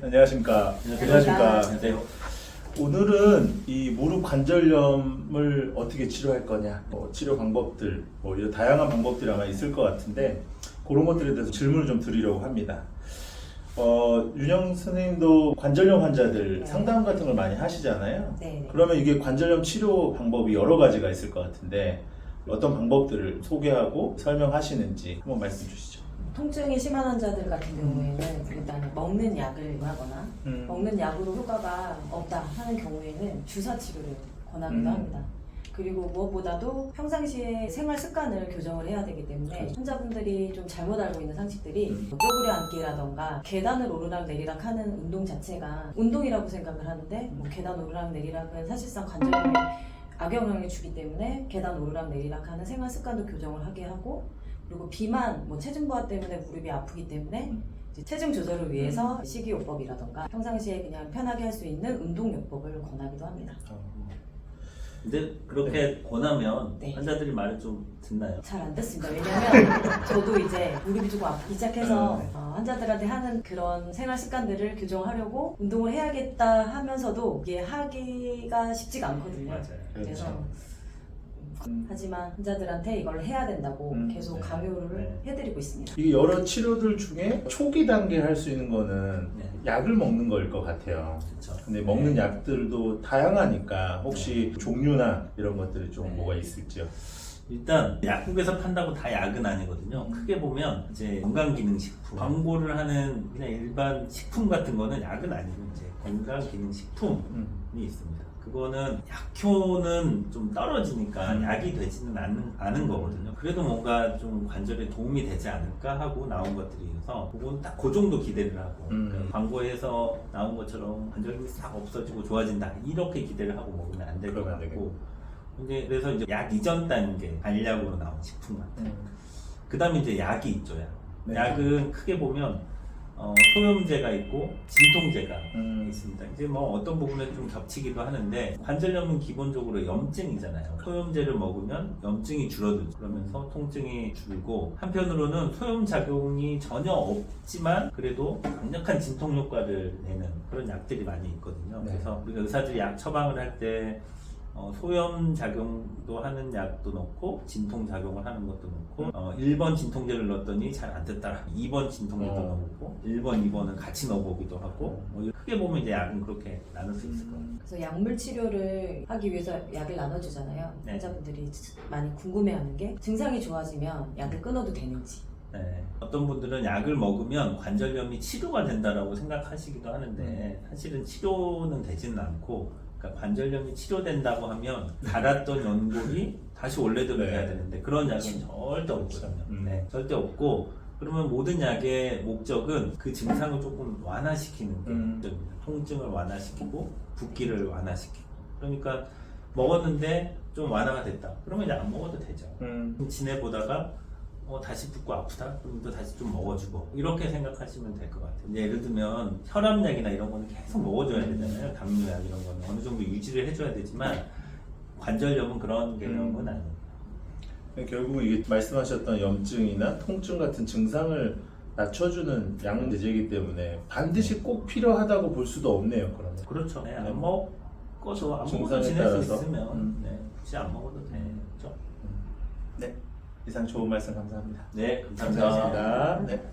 안녕하십니까. 안녕하십니까. 안녕하세요. 오늘은 이 무릎 관절염을 어떻게 치료할 거냐, 치료 방법들, 이런 다양한 방법들이 아마 있을 것 같은데 그런 것들에 대해서 질문을 좀 드리려고 합니다. 윤영 선생님도 관절염 환자들 상담 같은 걸 많이 하시잖아요. 네. 그러면 이게 관절염 치료 방법이 여러 가지가 있을 것 같은데 어떤 방법들을 소개하고 설명하시는지 한번 말씀 주시죠. 통증이 심한 환자들 같은 경우에는 일단 먹는 약을 하거나 먹는 약으로 효과가 없다 하는 경우에는 주사 치료를 권하기도 합니다. 그리고 무엇보다도 평상시에 생활 습관을 교정을 해야 되기 때문에 그렇죠. 환자분들이 좀 잘못 알고 있는 상식들이 쪼그려 앉기라던가 계단을 오르락 내리락 하는 운동 자체가 운동이라고 생각을 하는데 계단 오르락 내리락은 사실상 관절염에 악영향을 주기 때문에 계단 오르락 내리락 하는 생활 습관도 교정을 하게 하고, 그리고 비만, 체중 부하 때문에 무릎이 아프기 때문에 이제 체중 조절을 위해서 식이요법이라던가 평상시에 그냥 편하게 할 수 있는 운동요법을 권하기도 합니다. 근데 그렇게 권하면 네. 환자들이 말을 좀 듣나요? 잘 안 됐습니다. 왜냐면 저도 이제 무릎이 조금 아프기 시작해서 환자들한테 하는 그런 생활 습관들을 교정하려고 운동을 해야겠다 하면서도 이게 하기가 쉽지가 않거든요. 맞아요. 그래서 그렇죠. 하지만 환자들한테 이걸 해야 된다고 계속 네. 강요를 네. 해드리고 있습니다. 이 여러 치료들 중에 초기 단계 할 수 있는 거는 네. 약을 먹는 거일 것 같아요. 그렇죠. 근데 먹는 약들도 다양하니까 혹시 종류나 이런 것들이 좀 네. 뭐가 있을지요? 일단 약국에서 판다고 다 약은 아니거든요. 크게 보면 이제 건강기능식품, 광고를 하는 그냥 일반 식품 같은 거는 약은 아니고 이제 건강기능식품이 있습니다. 그거는 약효는 좀 떨어지니까 약이 되지는 않은 거거든요. 그래도 뭔가 좀 관절에 도움이 되지 않을까 하고 나온 것들이어서 그건 딱 그 정도 기대를 하고 그러니까 광고에서 나온 것처럼 관절염이 싹 없어지고 좋아진다 이렇게 기대를 하고 먹으면 안 될 것 그러면 안 같고, 근데 그래서 이제 약 이전 단계 간약으로 나온 식품 같아요. 그 다음에 이제 약이 있죠. 네. 약은 크게 보면 소염제가 있고 진통제가 있습니다. 이제 어떤 부분에 좀 겹치기도 하는데 관절염은 기본적으로 염증이잖아요. 소염제를 먹으면 염증이 줄어들죠. 그러면서 통증이 줄고, 한편으로는 소염 작용이 전혀 없지만 그래도 강력한 진통 효과를 내는 그런 약들이 많이 있거든요. 네. 그래서 우리가 의사들이 약 처방을 할 때 소염 작용도 하는 약도 넣고 진통 작용을 하는 것도 넣고 1번 진통제를 넣었더니 잘 안 됐다 2번 진통제도 넣고 1번, 2번은 같이 넣어보기도 하고 크게 보면 이제 약은 그렇게 나눌 수 있을 것 같아요. 그래서 약물 치료를 하기 위해서 약을 나눠주잖아요. 네. 환자분들이 많이 궁금해하는 게 증상이 좋아지면 약을 끊어도 되는지. 네. 어떤 분들은 약을 먹으면 관절염이 치료가 된다라고 생각하시기도 하는데 사실은 치료는 되지는 않고, 그러니까 관절염이 치료된다고 하면 닳았던 연골이 다시 원래대로 네. 돼야 되는데 그런 약은 절대 없거든요. 네, 절대 없고, 그러면 모든 약의 목적은 그 증상을 조금 완화시키는 게 목적입니다. 통증을 완화시키고 붓기를 완화시키고. 그러니까 먹었는데 좀 완화가 됐다. 그러면 이제 안 먹어도 되죠. 지내보다가 다시 붓고 아프다? 그럼 또 다시 좀 먹어주고, 이렇게 생각하시면 될 것 같아요. 예를 들면 혈압약이나 이런 거는 계속 먹어줘야 되잖아요. 담요약 이런 거는 어느 정도 유지를 해줘야 되지만 관절염은 그런 개념은 아니에요. 결국은 이게 말씀하셨던 염증이나 통증 같은 증상을 낮춰주는 약제이기 때문에 반드시 꼭 필요하다고 볼 수도 없네요. 그러면. 그렇죠. 네, 안 먹어도 안 먹어도 증상에 지낼 수 따라서. 있으면 굳이 안 먹어도 되죠. 네, 이상 좋은 말씀 감사합니다. 네, 감사합니다. 감사합니다. 네.